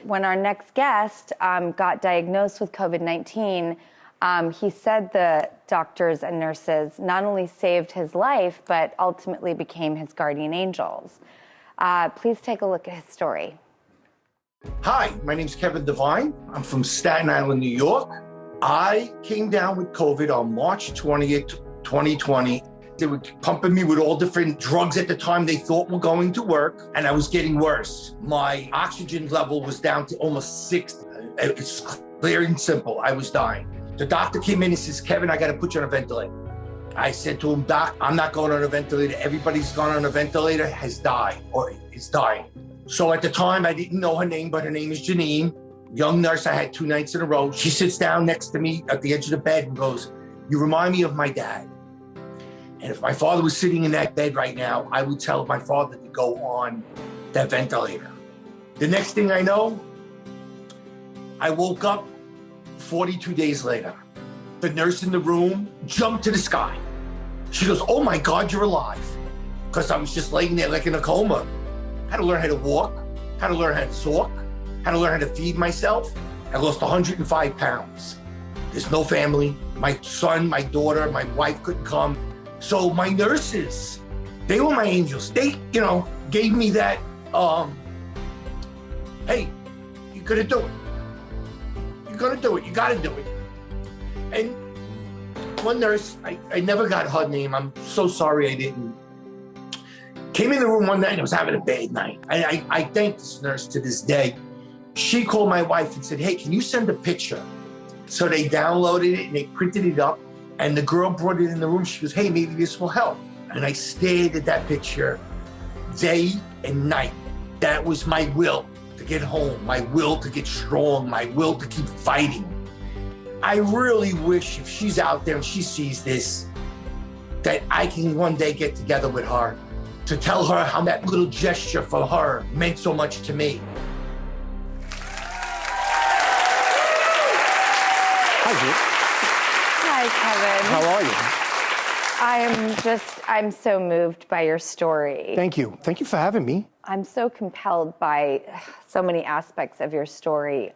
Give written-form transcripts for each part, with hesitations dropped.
when our next guest got diagnosed with COVID-19, he said the doctors and nurses not only saved his life, but ultimately became his guardian angels. Please take a look at his story. Hi, my name's Kevin Devine. I'm from Staten Island, New York. I came down with COVID on March 20th, 2020. They were pumping me with all different drugs at the time they thought were going to work, and I was getting worse. My oxygen level was down to almost 6. It's clear and simple. I was dying. The doctor came in and says, Kevin, I got to put you on a ventilator. I said to him, Doc, I'm not going on a ventilator. Everybody's gone on a ventilator has died or is dying. So at the time, I didn't know her name, but her name is Janine. Young nurse, I had 2 nights in a row. She sits down next to me at the edge of the bed and goes, you remind me of my dad. And if my father was sitting in that bed right now, I would tell my father to go on that ventilator. The next thing I know, I woke up 42 days later. The nurse in the room jumped to the sky. She goes, oh my God, you're alive. Because I was just laying there like in a coma. Had to learn how to walk, how to learn how to talk, how to learn how to feed myself. I lost 105 pounds. There's no family. My son, my daughter, my wife couldn't come. So my nurses, they were my angels. They, gave me that, hey, you're gonna do it. You're gonna do it, you gotta do it. And one nurse, I never got her name. I'm so sorry I didn't. Came in the room one night and was having a bad night. I thank this nurse to this day. She called my wife and said, hey, can you send a picture? So they downloaded it and they printed it up. And the girl brought it in the room. She goes, hey, maybe this will help. And I stared at that picture day and night. That was my will to get home, my will to get strong, my will to keep fighting. I really wish if she's out there and she sees this, that I can one day get together with her to tell her how that little gesture for her meant so much to me. Hi, Drew. Hi, Kevin. How are you? I'm so moved by your story. Thank you. Thank you for having me. I'm so compelled by so many aspects of your story.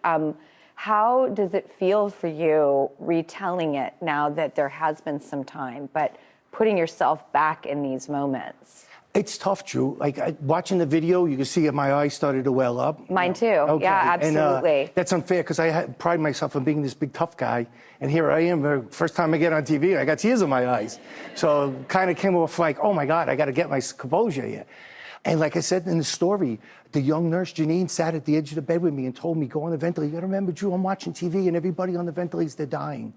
How does it feel for you retelling it now that there has been some time, but putting yourself back in these moments? It's tough, Drew. Like watching the video, you can see my eyes started to well up. Mine too. Okay. Yeah, absolutely. And, that's unfair because I pride myself on being this big tough guy, and here I am. First time I get on TV, I got tears in my eyes. So kind of came off like, oh my God, I got to get my composure here. And like I said in the story, the young nurse Janine sat at the edge of the bed with me and told me, go on the ventilator. You got to remember, Drew, I'm watching TV, and everybody on the ventilators, they're dying.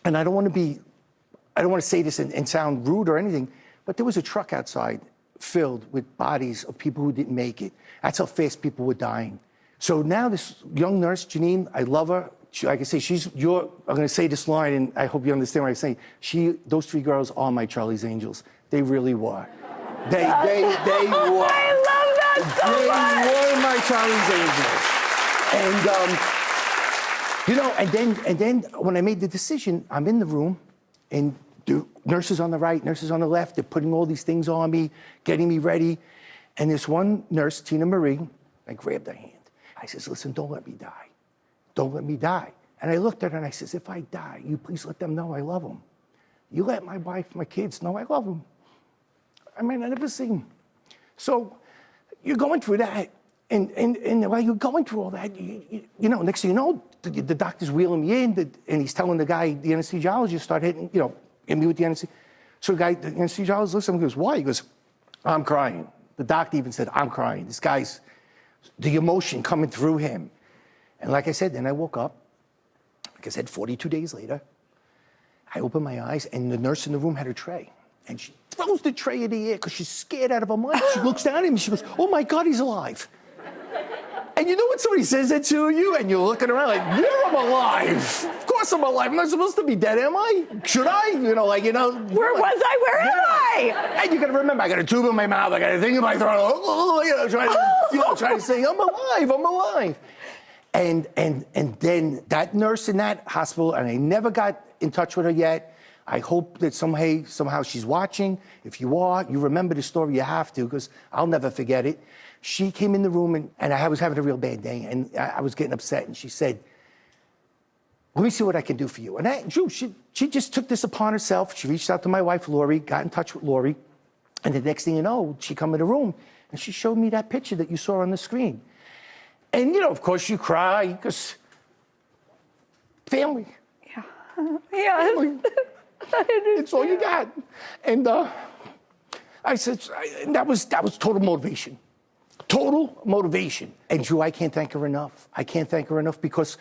And I don't want to say this and sound rude or anything, but there was a truck outside filled with bodies of people who didn't make it. That's how fast people were dying. So now this young nurse, Janine, I love her. Like I say, I'm going to say this line, and I hope you understand what I'm saying. Those 3 girls are my Charlie's Angels. They really were. They were. I love that so much. They were my Charlie's Angels. And then when I made the decision, I'm in the room, and the nurses on the right, nurses on the left, they're putting all these things on me, getting me ready. And this one nurse, Tina Marie, I grabbed her hand. I says, listen, don't let me die. Don't let me die. And I looked at her and I says, if I die, you please let them know I love them. You let my wife, my kids know I love them. I mean, I never seen them. So you're going through that. And while you're going through all that, next thing you know, the doctor's wheeling me in, and he's telling the guy, the anesthesiologist, start hitting, hit me with the anesthesia. So the anesthesiologist looks at him and goes, why? He goes, I'm crying. The doctor even said, I'm crying. This guy's, the emotion coming through him. And like I said, then I woke up. Like I said, 42 days later, I opened my eyes, and the nurse in the room had her tray. And she throws the tray in the air because she's scared out of her mind. She looks down at him and she goes, oh my God, he's alive. And you know when somebody says that to you and you're looking around like, yeah, I'm alive. Of course I'm alive. I'm not supposed to be dead, am I? Should I? Where was I? Where am I? And you got to remember, I got a tube in my mouth. I got a thing in my throat. Trying to say, I'm alive. And then that nurse in that hospital, and I never got in touch with her yet, I hope that somehow she's watching. If you are, you remember the story, you have to, because I'll never forget it. She came in the room, and I was having a real bad day, and I was getting upset, and she said, let me see what I can do for you. And Drew, she just took this upon herself. She reached out to my wife, Lori, got in touch with Lori, and the next thing you know, she come in the room, and she showed me that picture that you saw on the screen. And, of course, you cry, because family. Yeah. Yes. Family. It's all you got. And I said, that was total motivation. Total motivation. And Drew, I can't thank her enough. I can't thank her enough because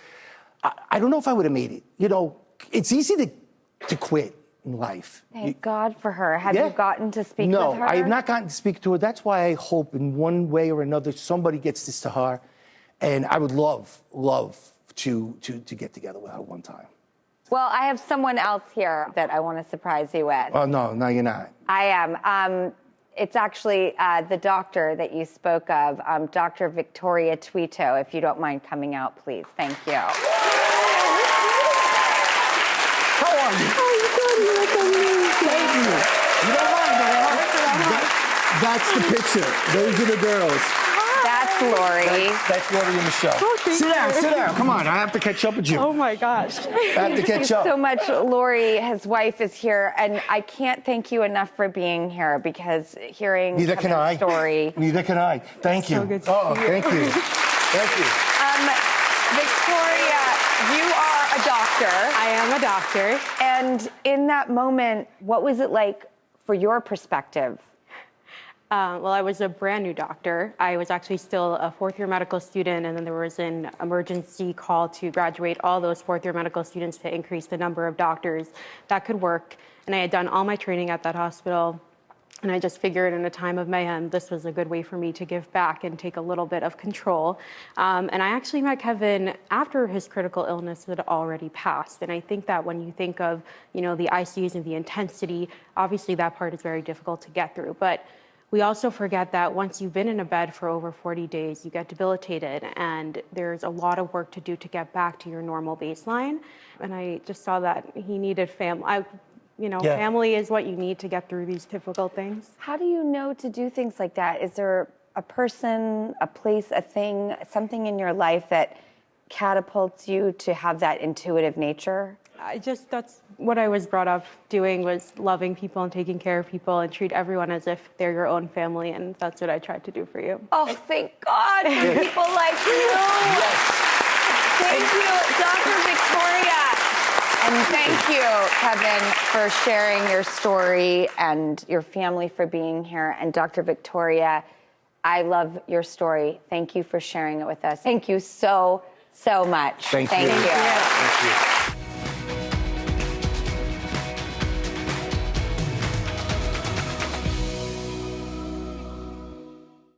I don't know if I would have made it. It's easy to quit in life. Thank God for her. Have you gotten to speak with her? No, I have not gotten to speak to her. That's why I hope in one way or another somebody gets this to her. And I would love to get together with her one time. Well, I have someone else here that I want to surprise you with. Oh, no, you're not. I am. It's actually the doctor that you spoke of, Dr. Victoria Tuito, if you don't mind coming out, please. Thank you. How are you? Oh, good. You look amazing. Thank you. You don't mind, That's the picture. Those are the girls. That's Lori. That's Lori in the show. Oh, sit down. Come on, I have to catch up with you. Oh, my gosh. I have to catch up. So much. Lori, his wife, is here, and I can't thank you enough for being here because hearing Kevin's story. Neither can I. Thank you. So good to see you. Thank you. Thank you. Victoria, you are a doctor. I am a doctor. And in that moment, what was it like for your perspective? Well, I was a brand new doctor. I was actually still a fourth-year medical student, and then there was an emergency call to graduate all those fourth-year medical students to increase the number of doctors that could work. And I had done all my training at that hospital, and I just figured in a time of mayhem, this was a good way for me to give back and take a little bit of control. And I actually met Kevin after his critical illness had already passed. And I think that when you think of, the ICUs and the intensity, obviously that part is very difficult to get through. But we also forget that once you've been in a bed for over 40 days, you get debilitated, and there's a lot of work to do to get back to your normal baseline. And I just saw that he needed family. Family is what you need to get through these difficult things. How do you know to do things like that? Is there a person, a place, a thing, something in your life that catapults you to have that intuitive nature? That's what I was brought up doing, was loving people and taking care of people and treat everyone as if they're your own family, and that's what I tried to do for you. Oh, thank God for people like you. Yes. Thank you, Dr. Victoria. And thank you, Kevin, for sharing your story and your family for being here. And Dr. Victoria, I love your story. Thank you for sharing it with us. Thank you so much. Thank you. Thank you. Thank you.